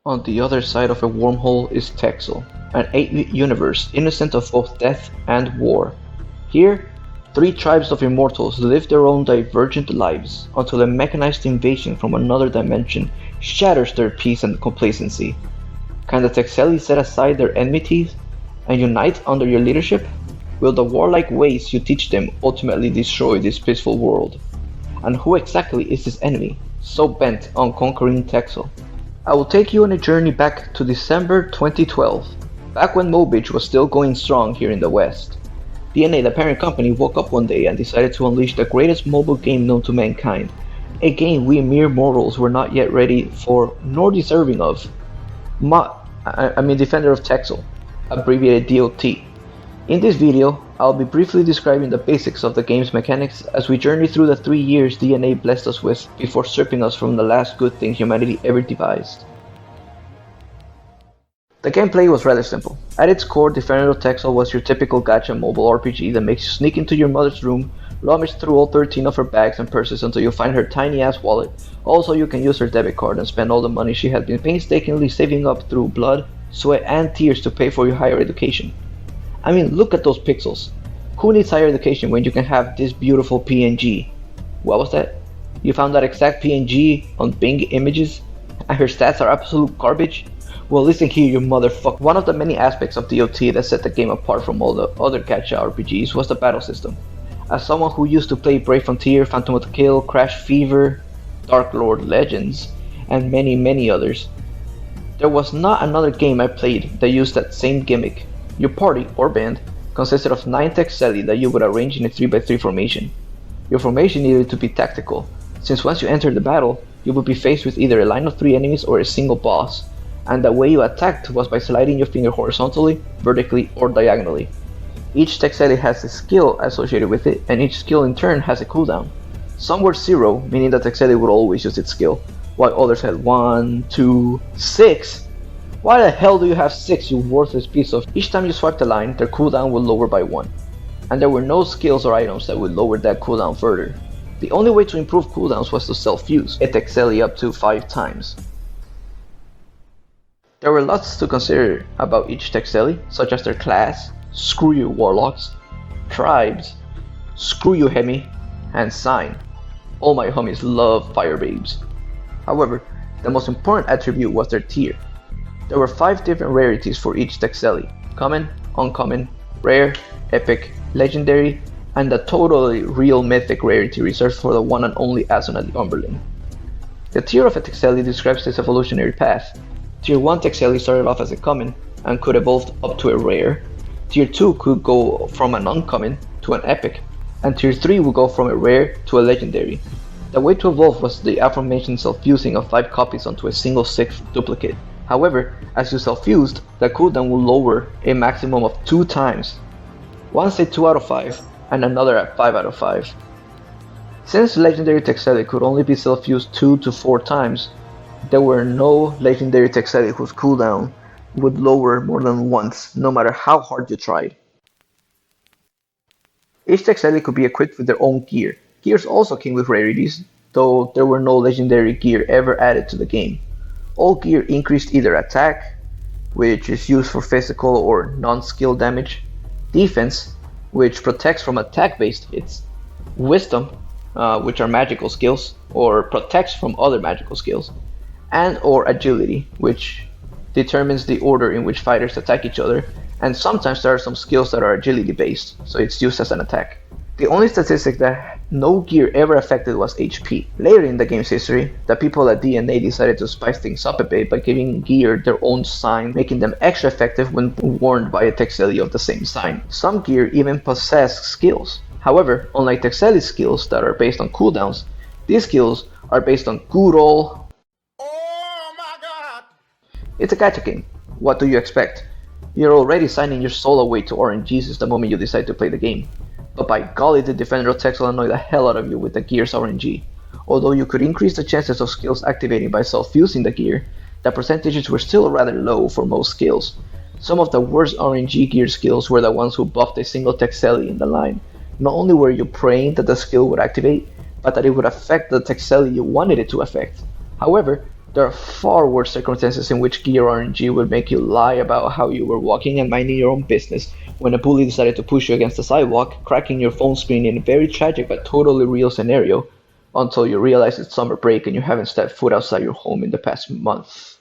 On the other side of a wormhole is Texel, an 8-bit universe innocent of both death and war. Here, three tribes of immortals live their own divergent lives until a mechanized invasion from another dimension shatters their peace and complacency. Can the Texeli set aside their enmities and unite under your leadership? Will the warlike ways you teach them ultimately destroy this peaceful world? And who exactly is this enemy, so bent on conquering Texel? I will take you on a journey back to December 2012, back when Mobage was still going strong here in the West. D.O.T, the parent company, woke up one day and decided to unleash the greatest mobile game known to mankind, a game we mere mortals were not yet ready for nor deserving of. Defender of Texel, abbreviated D.O.T. In this video, I'll be briefly describing the basics of the game's mechanics as we journey through the 3 years D.O.T blessed us with before stripping us from the last good thing humanity ever devised. The gameplay was rather simple. At its core, Defender of Texel was your typical gacha mobile RPG that makes you sneak into your mother's room, rummage through all 13 of her bags and purses until you find her tiny ass wallet. Also, you can use her debit card and spend all the money she had been painstakingly saving up through blood, sweat and tears to pay for your higher education. I mean, look at those pixels. Who needs higher education when you can have this beautiful PNG? What was that? You found that exact PNG on Bing Images? And her stats are absolute garbage? Well, listen here, you motherfucker. One of the many aspects of D.O.T that set the game apart from all the other gacha RPGs was the battle system. As someone who used to play Brave Frontier, Phantom of the Kill, Crash Fever, Dark Lord Legends, and many others, there was not another game I played that used that same gimmick. Your party, or band, consisted of 9 Texeli that you would arrange in a 3x3 formation. Your formation needed to be tactical, since once you entered the battle, you would be faced with either a line of 3 enemies or a single boss, and the way you attacked was by sliding your finger horizontally, vertically, or diagonally. Each Texeli has a skill associated with it, and each skill in turn has a cooldown. Some were 0, meaning that Texeli would always use its skill, while others had 1, 2, 6. Why the hell do you have 6, you worthless piece of... Each time you swiped a line, their cooldown would lower by 1. And there were no skills or items that would lower that cooldown further. The only way to improve cooldowns was to self-fuse a Texeli up to 5 times. There were lots to consider about each Texeli, such as their class, screw you warlocks, tribes, screw you Hemi, and sign. All my homies love fire babes. However, the most important attribute was their tier. There were 5 different rarities for each Texeli: common, uncommon, rare, epic, legendary, and the totally real mythic rarity reserved for the one and only Asuna the Umberling. The tier of a Texeli describes its evolutionary path. Tier 1 Texeli started off as a common and could evolve up to a rare. Tier 2 could go from an uncommon to an epic, and Tier 3 would go from a rare to a legendary. The way to evolve was the aforementioned self-fusing of 5 copies onto a single 6th duplicate. However, as you self-fused, the cooldown will lower a maximum of 2 times. Once at 2 out of 5, and another at 5 out of 5. Since legendary Texeli could only be self-fused 2 to 4 times, there were no legendary Texeli whose cooldown would lower more than once, no matter how hard you tried. Each Texeli could be equipped with their own gear. Gears also came with rarities, though there were no legendary gear ever added to the game. All gear increased either attack, which is used for physical or non-skill damage, defense, which protects from attack-based hits, wisdom, which are magical skills, or protects from other magical skills, and or agility, which determines the order in which fighters attack each other, and sometimes there are some skills that are agility based, so it's used as an attack. The only statistic that no gear ever affected was HP. Later in the game's history, the people at D&A decided to spice things up a bit by giving gear their own sign, making them extra effective when worn by a Texeli of the same sign. Some gear even possess skills. However, unlike Texeli skills that are based on cooldowns, these skills are based on good old... Oh my god! It's a gacha game. What do you expect? You're already signing your soul away to RNGs the moment you decide to play the game. But by golly, the Defender of Texel annoy the hell out of you with the gear's RNG. Although you could increase the chances of skills activating by self-fusing the gear, the percentages were still rather low for most skills. Some of the worst RNG gear skills were the ones who buffed a single Texeli in the line. Not only were you praying that the skill would activate, but that it would affect the Texeli you wanted it to affect. However, There are far worse circumstances in which gear RNG would make you lie about how you were walking and minding your own business when a bully decided to push you against the sidewalk, cracking your phone screen in a very tragic but totally real scenario, until you realize it's summer break and you haven't stepped foot outside your home in the past month.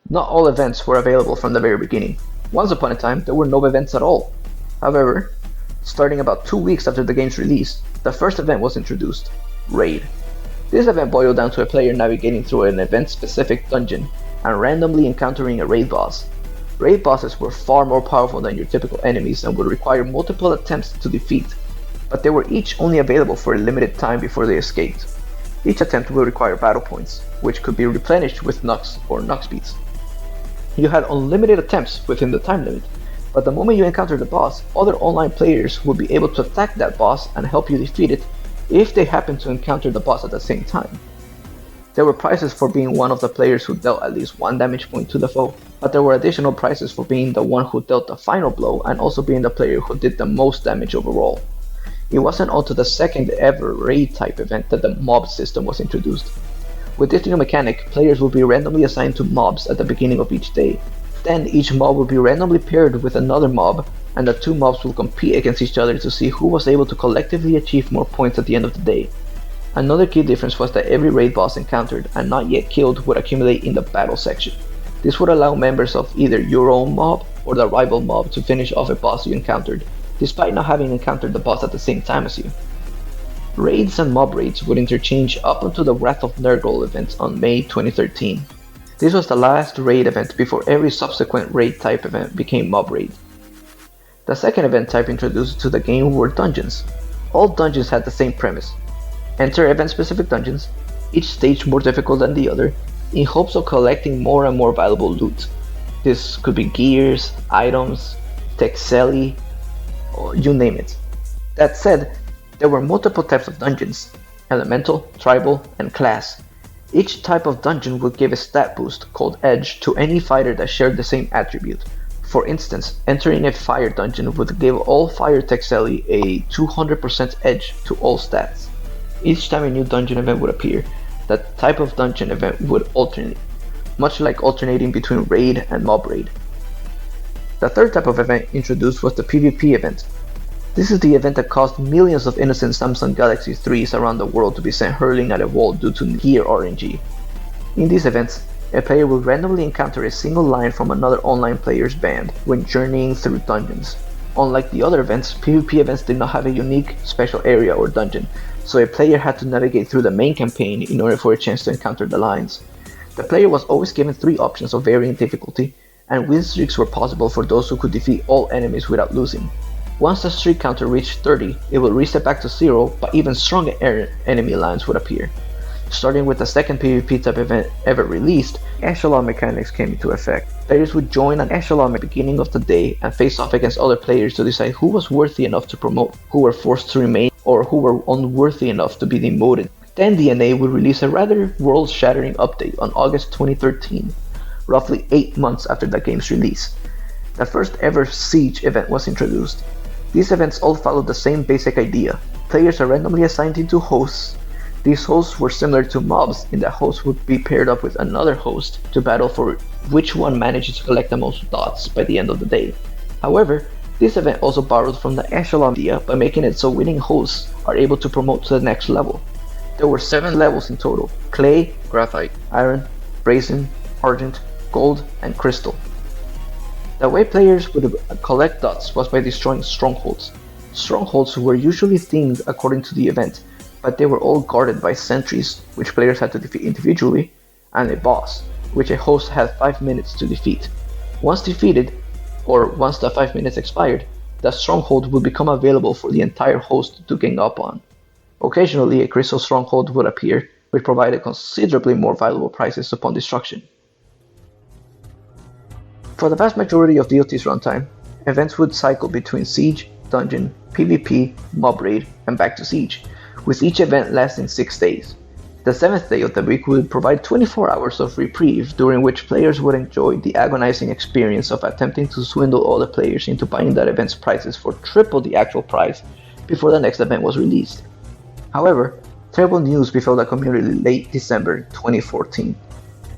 Not all events were available from the very beginning. Once upon a time, there were no events at all. However, starting about 2 weeks after the game's release, the first event was introduced, Raid. This event boiled down to a player navigating through an event-specific dungeon and randomly encountering a raid boss. Raid bosses were far more powerful than your typical enemies and would require multiple attempts to defeat, but they were each only available for a limited time before they escaped. Each attempt will require battle points, which could be replenished with Nux or Nux beats. You had unlimited attempts within the time limit, but the moment you encountered the boss, other online players would be able to attack that boss and help you defeat it if they happened to encounter the boss at the same time. There were prizes for being one of the players who dealt at least one damage point to the foe, but there were additional prizes for being the one who dealt the final blow and also being the player who did the most damage overall. It wasn't until the second ever raid type event that the mob system was introduced. With this new mechanic, players will be randomly assigned to mobs at the beginning of each day. Then each mob will be randomly paired with another mob, and the two mobs will compete against each other to see who was able to collectively achieve more points at the end of the day. Another key difference was that every raid boss encountered and not yet killed would accumulate in the battle section. This would allow members of either your own mob or the rival mob to finish off a boss you encountered, despite not having encountered the boss at the same time as you. Raids and mob raids would interchange up until the Wrath of Nurgle event on May 2013. This was the last raid event before every subsequent raid type event became mob raid. The second event type introduced to the game were dungeons. All dungeons had the same premise. Enter event-specific dungeons, each stage more difficult than the other, in hopes of collecting more and more valuable loot. This could be gears, items, texeli, or you name it. That said, there were multiple types of dungeons: elemental, tribal, and class. Each type of dungeon would give a stat boost called edge to any fighter that shared the same attribute. For instance, entering a fire dungeon would give all fire texeli a 200% edge to all stats. Each time a new dungeon event would appear, that type of dungeon event would alternate, much like alternating between raid and mob raid. The third type of event introduced was the PvP event. This is the event that caused millions of innocent Samsung Galaxy 3s around the world to be sent hurling at a wall due to gear RNG. In these events, a player will randomly encounter a single line from another online player's band when journeying through dungeons. Unlike the other events, PvP events did not have a unique special area or dungeon, so a player had to navigate through the main campaign in order for a chance to encounter the lines. The player was always given 3 options of varying difficulty, and win streaks were possible for those who could defeat all enemies without losing. Once the streak counter reached 30, it will reset back to 0, but even stronger enemy lines would appear. Starting with the second PvP type event ever released, echelon mechanics came into effect. Players would join an echelon at the beginning of the day and face off against other players to decide who was worthy enough to promote, who were forced to remain, or who were unworthy enough to be demoted. Then DNA would release a rather world-shattering update on August 2013, roughly 8 months after the game's release. The first ever Siege event was introduced. These events all followed the same basic idea. Players are randomly assigned into hosts. These hosts were similar to mobs in that hosts would be paired up with another host to battle for which one manages to collect the most dots by the end of the day. However, this event also borrowed from the echelon idea by making it so winning hosts are able to promote to the next level. There were 7 levels in total: clay, graphite, iron, brazen, argent, gold, and crystal. The way players would collect dots was by destroying strongholds. Strongholds were usually themed according to the event, but they were all guarded by sentries, which players had to defeat individually, and a boss, which a host had 5 minutes to defeat. Once defeated, or once the 5 minutes expired, the stronghold would become available for the entire host to gang up on. Occasionally, a crystal stronghold would appear, which provided considerably more valuable prizes upon destruction. For the vast majority of D.O.T's runtime, events would cycle between Siege, Dungeon, PvP, Mob Raid, and back to Siege, with each event lasting 6 days. The 7th day of the week would provide 24 hours of reprieve, during which players would enjoy the agonizing experience of attempting to swindle all the players into buying that event's prices for triple the actual price before the next event was released. However, Terrible news befell the community late December 2014.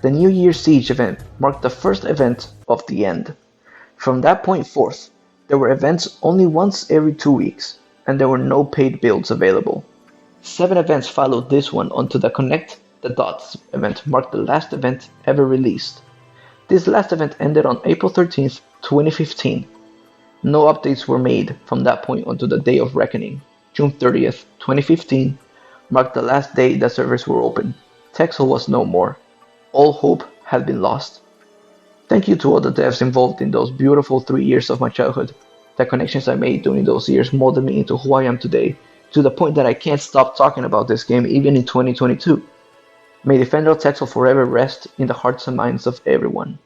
The New Year's Siege event marked the first event of the end. From that point forth, there were events only once every 2 weeks, and there were no paid builds available. 7 events followed this one until the Connect the Dots event marked the last event ever released. This last event ended on April 13th, 2015. No updates were made from that point until the Day of Reckoning, June 30th, 2015, marked the last day that servers were open. Texel was no more. All hope had been lost. Thank you to all the devs involved in those beautiful 3 years of my childhood. The connections I made during those years molded me into who I am today, to the point that I can't stop talking about this game even in 2022. May Defender of Texel forever rest in the hearts and minds of everyone.